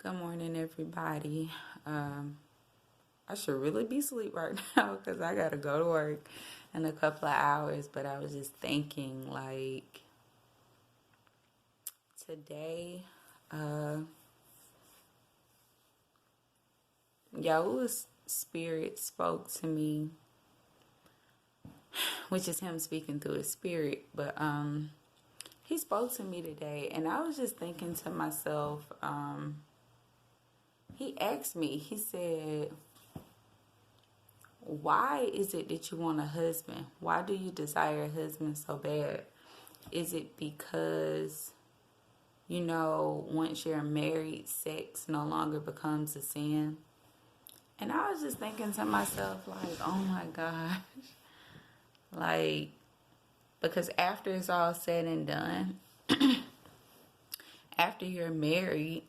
Good morning, everybody. I should really be asleep right now because I gotta go to work in a couple of hours. But I was just thinking, like, today, uh, Yahuwah's spirit spoke to me, which is him speaking through his spirit. But he spoke to me today, and I was just thinking to myself. He asked me. He said, why is it that you want a husband? Why do you desire a husband so bad? Is it because, once you're married, sex no longer becomes a sin? And I was just thinking to myself, like, oh my gosh. Like, because after it's all said and done, after you're married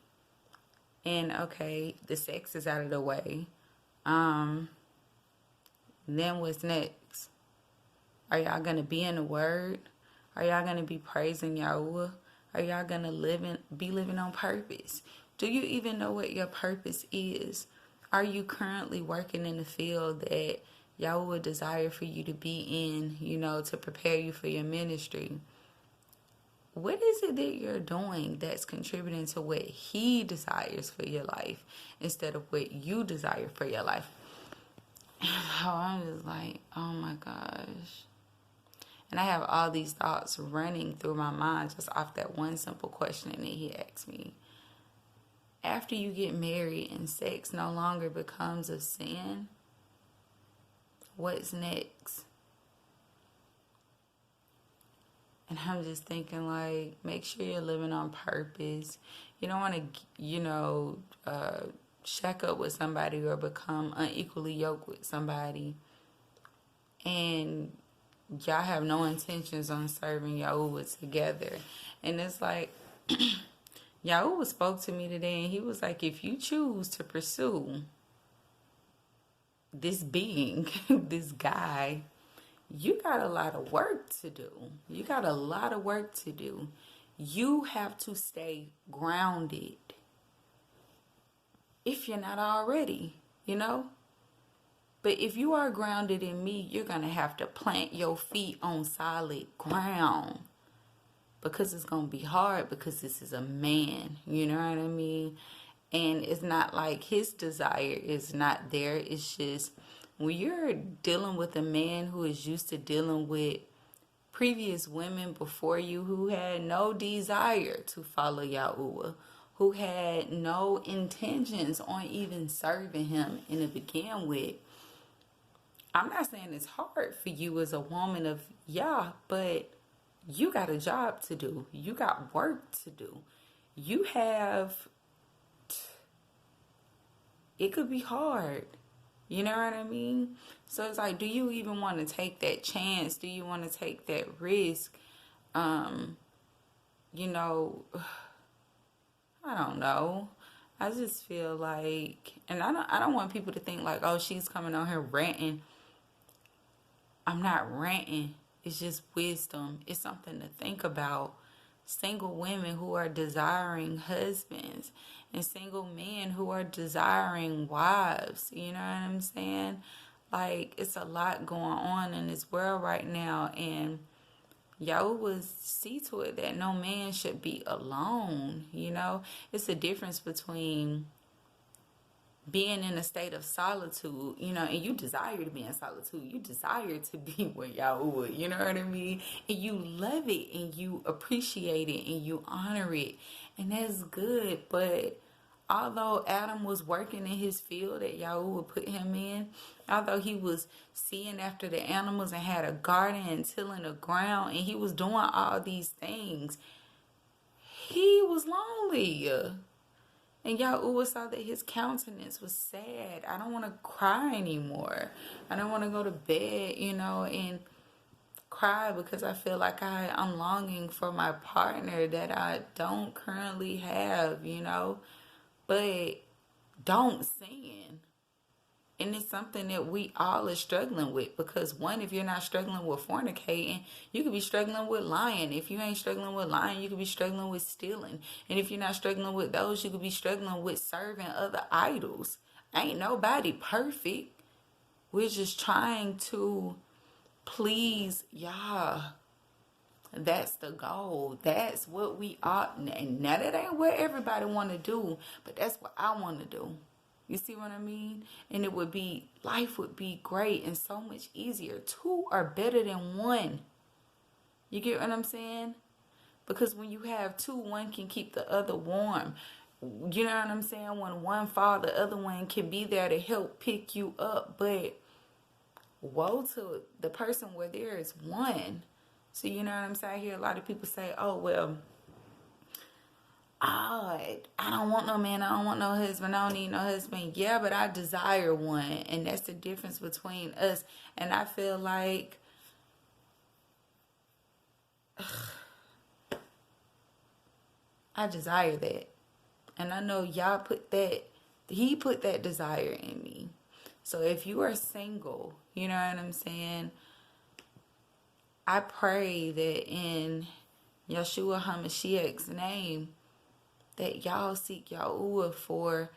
and, okay, the sex is out of the way, then what's next? Are y'all going to be in the Word? Are y'all going to be praising Yahuwah? Are y'all going to be living on purpose? Do you even know what your purpose is? Are you currently working in the field that Yahuwah desire for you to be in, to prepare you for your ministry? What is it that you're doing that's contributing to what He desires for your life instead of what you desire for your life? So I'm just like, oh my gosh. And I have all these thoughts running through my mind just off that one simple question that he asked me. After you get married and sex no longer becomes a sin, what's next? And I'm just thinking, like, make sure you're living on purpose. You don't want to, shack up with somebody or become unequally yoked with somebody. And y'all have no intentions on serving Yahuwah together. And it's like, Yahuwah spoke to me today and he was like, if you choose to pursue this being, this guy, you got a lot of work to do. You got a lot of work to do. You have to stay grounded if you're not already. But if you are grounded in me, you're going to have to plant your feet on solid ground. Because it's going to be hard because this is a man. You know what I mean? And it's not like his desire is not there. It's just when you're dealing with a man who is used to dealing with previous women before you who had no desire to follow Yahuwah, who had no intentions on even serving him in to begin with. I'm not saying it's hard for you as a woman of Yah, but you got a job to do. You got work to do. It could be hard. You know what I mean? So it's like, do you even want to take that chance? Do you want to take that risk? You know, I don't know. I just feel like, and I don't want people to think like, oh, she's coming on here ranting. I'm not ranting. It's just wisdom. It's something to think about. Single women who are desiring husbands and single men who are desiring wives. You know what I'm saying? Like, it's a lot going on in this world right now. And Yahuwah see to it that no man should be alone. It's a difference between being in a state of solitude, and you desire to be in solitude. You desire to be with Yahuwah, you know what I mean? And you love it and you appreciate it and you honor it. And that's good. But although Adam was working in his field that Yahuwah put him in, although he was seeing after the animals and had a garden and tilling the ground and he was doing all these things, he was lonely. And Yahuwah saw that his countenance was sad. I don't want to cry anymore. I don't want to go to bed, and cry because I feel like I'm longing for my partner that I don't currently have, But don't sin. And it's something that we all are struggling with, because one, if you're not struggling with fornicating, you could be struggling with lying. If you ain't struggling with lying, you could be struggling with stealing. And if you're not struggling with those, you could be struggling with serving other idols. Ain't nobody perfect. We're just trying to please Yah. That's the goal. That's what we are. And now that ain't what everybody want to do, but that's what I want to do. You see what I mean? And life would be great and so much easier. Two are better than one. You get what I'm saying? Because when you have two, one can keep the other warm. You know what I'm saying? When one fall, the other one can be there to help pick you up. But woe to the person where there is one. So you know what I'm saying? I hear a lot of people say, oh, well, I don't want no man. I don't want no husband. I don't need no husband. Yeah, but I desire one. And that's the difference between us. And I feel like I desire that. And I know y'all he put that desire in me. So if you are single, you know what I'm saying? I pray that in Yeshua HaMashiach's name, that y'all seek Yahuwah for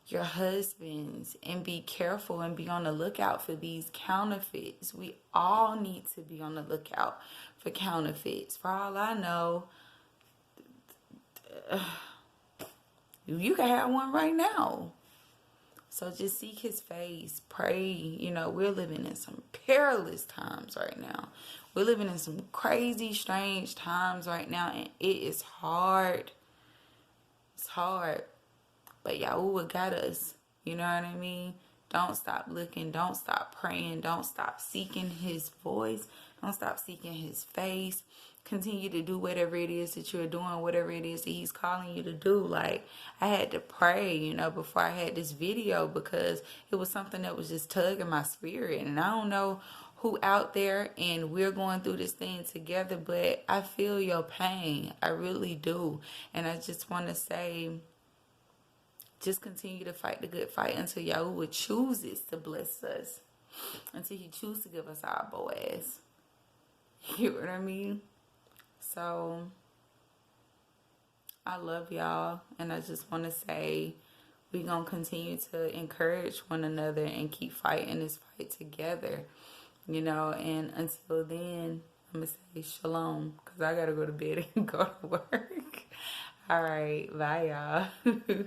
your husbands and be careful and be on the lookout for these counterfeits. We all need to be on the lookout for counterfeits. For all I know, you can have one right now. So just seek his face, pray. You know, we're living in some perilous times right now. We're living in some crazy, strange times right now, and it is hard. It's hard, but Yahuwah got us. You know what I mean? Don't stop looking. Don't stop praying. Don't stop seeking his voice. Don't stop seeking his face. Continue to do whatever it is that you're doing, whatever it is that he's calling you to do. Like, I had to pray, you know, before I had this video, because it was something that was just tugging my spirit. And I don't know who out there, and we're going through this thing together, but I feel your pain. I really do. And I just want to say, just continue to fight the good fight until Yahuwah chooses to bless us. Until he chooses to give us our Boaz. You know what I mean? So, I love y'all. And I just want to say, we're going to continue to encourage one another and keep fighting this fight together. You know, and until then, I'm going to say shalom, because I got to go to bed and go to work. All right. Bye, y'all.